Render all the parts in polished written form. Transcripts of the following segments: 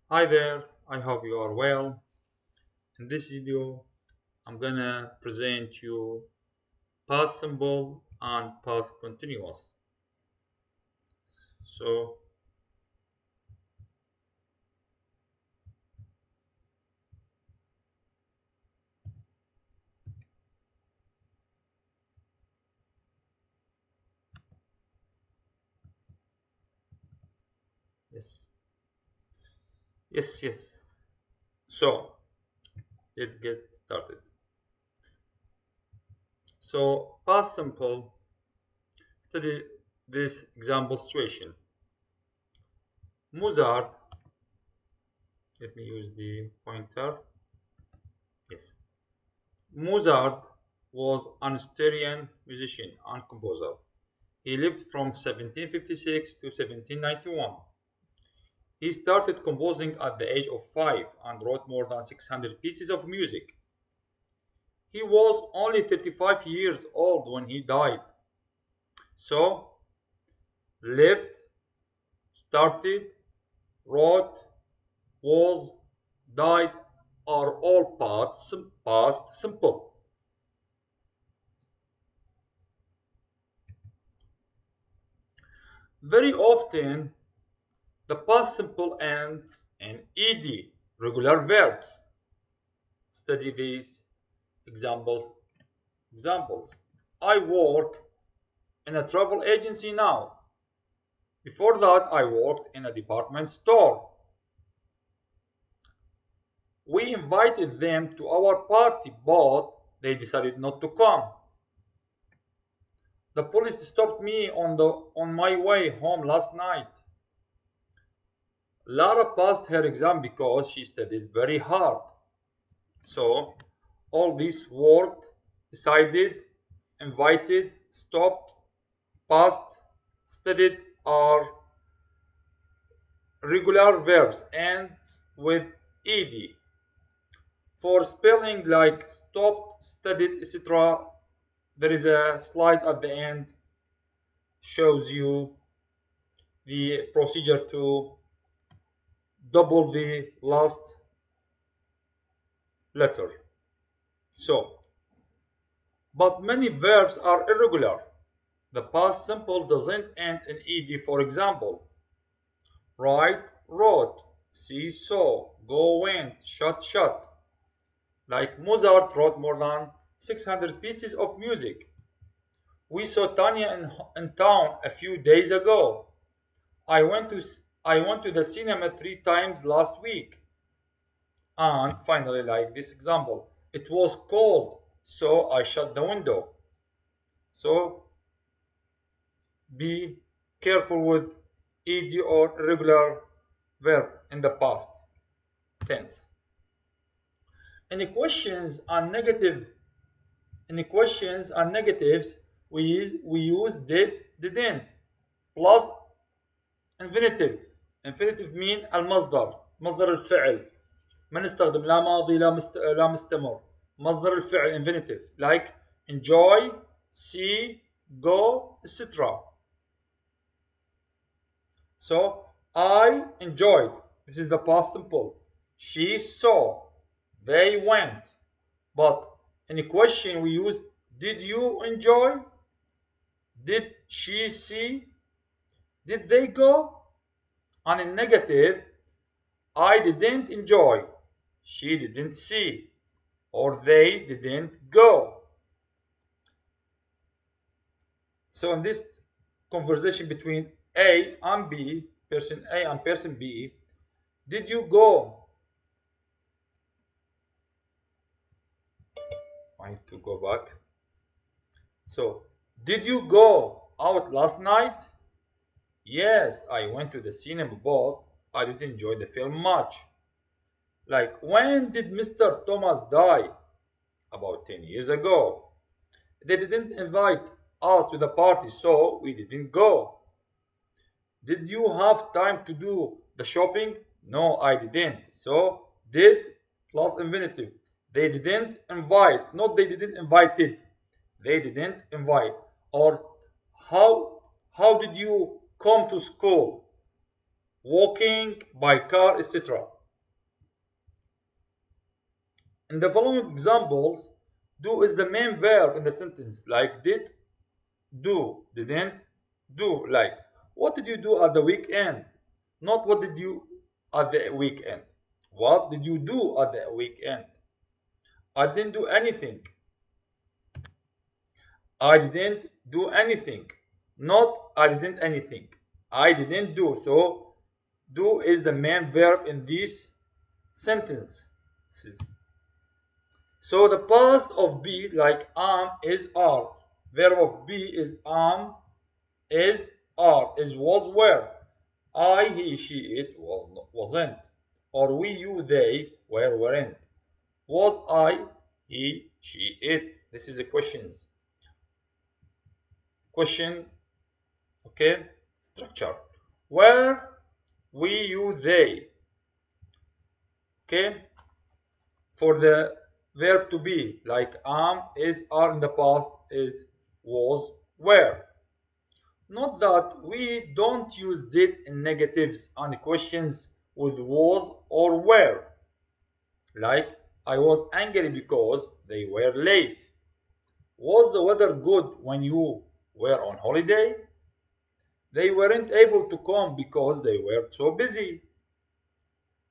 Hi there, I hope you are well. In this video, I'm gonna present you past simple and past continuous. So, yes, yes. So, let's get started. So, past simple, study this example situation. Mozart, let me use the pointer. Yes, Mozart was an Austrian musician and composer. He lived from 1756 to 1791. He started composing at the age of 5 and wrote more than 600 pieces of music. He was only 35 years old when he died. So, lived, started, wrote, was, died are all past simple. Very often, the past simple ends in ed, regular verbs. Study these examples. I work in a travel agency now. Before that, I worked in a department store. We invited them to our party, but they decided not to come. The police stopped me on my way home last night. Lara passed her exam because she studied very hard. So, all these worked, decided, invited, stopped, passed, studied are regular verbs ends with ed. For spelling like stopped, studied, etc., there is a slide at the end shows you the procedure to double the last letter. So, but many verbs are irregular. The past simple doesn't end in ed. For example, write, wrote, see, saw, go, went, shut. Like Mozart wrote more than 600 pieces of music. We saw Tanya in town a few days ago. I went to I went to the cinema 3 times last week. And finally, like this example, it was cold, so I shut the window. So be careful with ed or irregular verb in the past tense. In questions and negatives, we use did, didn't, plus infinitive. infinitive mean المصدر، مصدر الفعل. ما نستخدم لا ماضي لا مستمر. مصدر الفعل infinitive like enjoy, see, go, etc. So I enjoyed. This is the past simple. She saw. They went. But in a question we use did you enjoy? Did she see? Did they go? And in negative, I didn't enjoy. She didn't see. Or they didn't go. So in this conversation between A and B, person A and person B, did you go? I need to go back. So, did you go out last night? Yes, I went to the cinema, but I didn't enjoy the film much. Like, when did Mr. Thomas die? About 10 years ago. They didn't invite us to the party, so we didn't go. Did you have time to do the shopping? No, I didn't. So, did plus infinitive. They didn't invite, not they didn't invited. They didn't invite. Or how did you come to school? Walking, by car, etc. In the following examples, do is the main verb in the sentence, like did, do, didn't, do, like what did you do at the weekend? Not what did you at the weekend. What did you do at the weekend? I didn't do anything. I didn't do anything. Not I didn't anything. I didn't do. So do is the main verb in this sentence. So the past of be, like am, is are. Verb of be is am, is are, is was were. I, he, she, it wasn't. Or we, you, they were weren't. Was I, he, she, it. This is a questions. Question, okay, structure. Where, we, you, they. Okay, for the verb to be, like am, is, are in the past, is, was, were. Note that we don't use did in negatives and questions with was or were. Like, I was angry because they were late. Was the weather good when you were on holiday? They weren't able to come because they were so busy.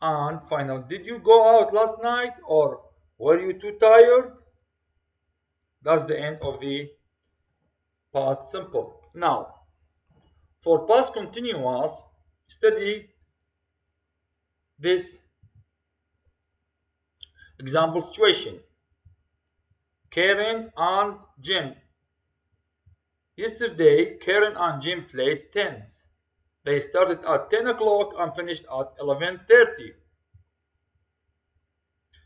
And finally, did you go out last night or were you too tired? That's the end of the past simple. Now, for past continuous, study this example situation. Karen and Jim. Yesterday, Karen and Jim played tennis. They started at 10 o'clock and finished at 11:30.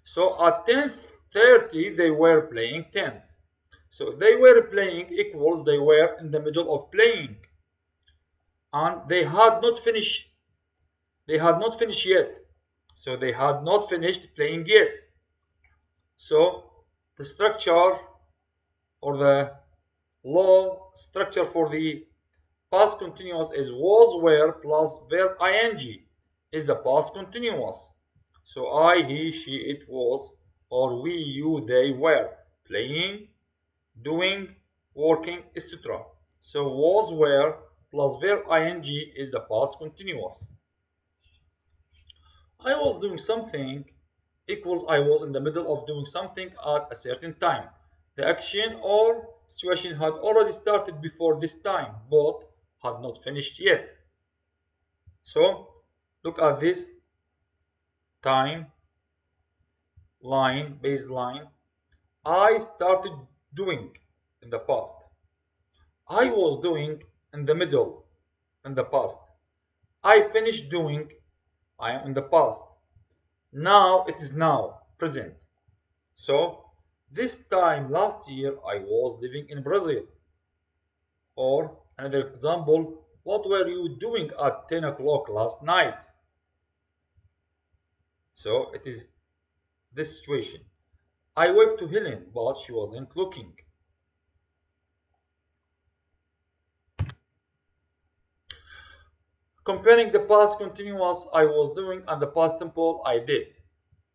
So at 10:30 they were playing tennis. So they were playing equals they were in the middle of playing. And they had not finished yet. So they had not finished playing yet. So the structure or the law structure for the past continuous is was, were plus verb ing is the past continuous. So I, he, she, it was, or we, you, they were playing, doing, working, etc. So was, were plus verb ing is the past continuous. I was doing something equals I was in the middle of doing something at a certain time. The action or situation had already started before this time, but had not finished yet. So look at this time line, baseline. I started doing in the past. I was doing in the middle in the past. I finished doing, I am in the past. Now it is now, present. So this time last year I was living in Brazil. Or another example, what were you doing at 10 o'clock last night? So it is this situation. I waved to Helen, but she wasn't looking. Comparing the past continuous I was doing and the past simple I did.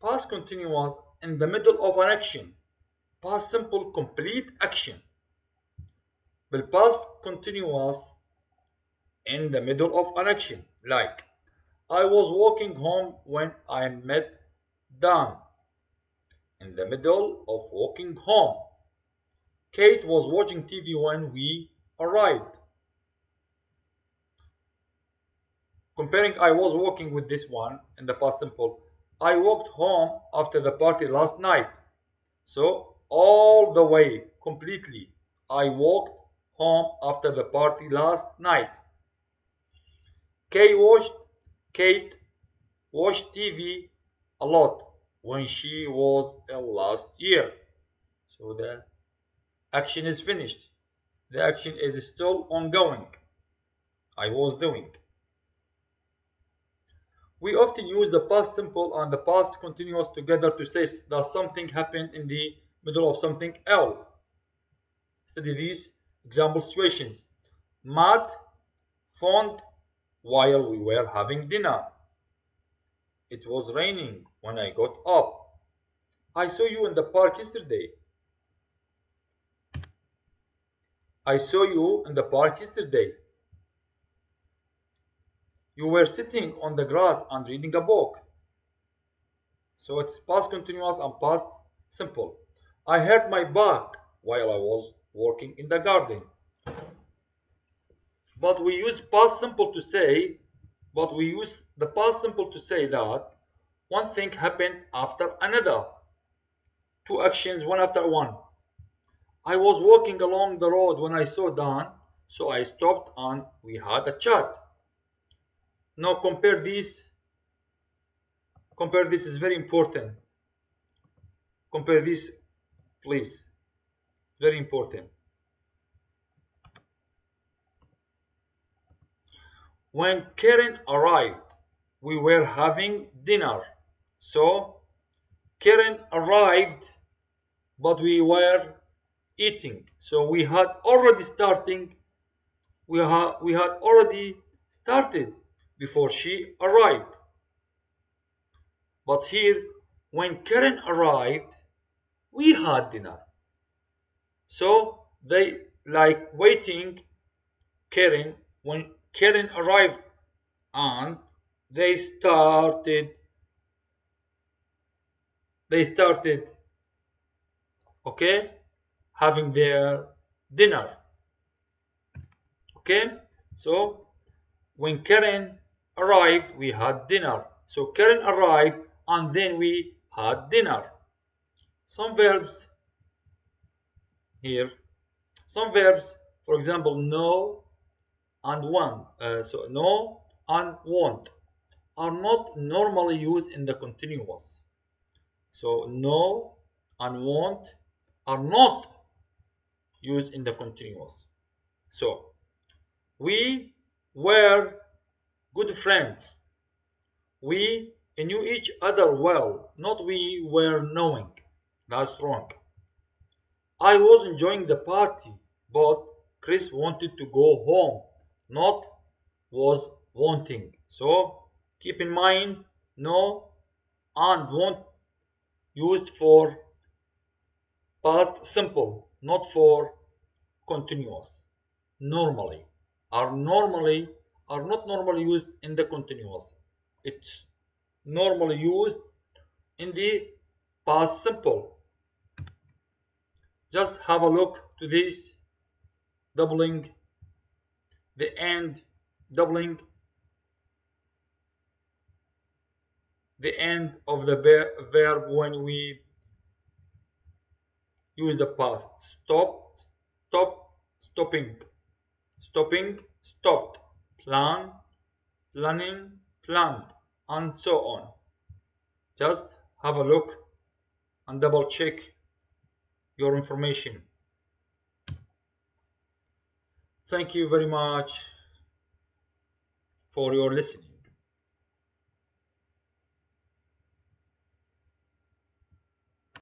Past continuous in the middle of an action. Past simple complete action. Past continuous in the middle of an action. Like, I was walking home when I met Dan. In the middle of walking home. Kate was watching TV when we arrived. Comparing I was walking with this one in the past simple. I walked home after the party last night. So all the way, completely. I walked home after the party last night. Kate watched TV a lot when she was ill last year. So the action is finished. The action is still ongoing. I was doing. We often use the past simple and the past continuous together to say that something happened in the middle of something else. Study these example situations. Matt phoned while we were having dinner. It was raining when I got up. I saw you in the park yesterday. I saw you in the park yesterday. You were sitting on the grass and reading a book. So it's past continuous and past simple. I hurt my back while I was working in the garden. But we use past simple to say, but we use the past simple to say that one thing happened after another. Two actions, one after one. I was walking along the road when I saw Dan, so I stopped and we had a chat. Now compare this. Compare this is very important. Compare this, please. Very important. When Karen arrived, we were having dinner. So Karen arrived, but we were eating. So we had already started before she arrived. But here, when Karen arrived, we had dinner. So they like waiting Karen when Karen arrived, and they started okay, having their dinner. Okay, so when Karen arrived, we had dinner. So Karen arrived and then we had dinner. Some verbs here, some verbs, for example, know and want. So know and want are not normally used in the continuous. So know and want are not used in the continuous. So we were good friends. We knew each other well, not we were knowing. That's wrong. I was enjoying the party, but Chris wanted to go home, not was wanting. So keep in mind, no and want used for past simple, not for continuous. Normally are not normally used in the continuous. It's normally used in the past simple. Just have a look to this doubling the end, doubling the end of the verb when we use the past. Stop, stop, stopping, stopping, stopped, plan, planning, planned, and so on. Just have a look and double check your information. Thank you very much for your listening.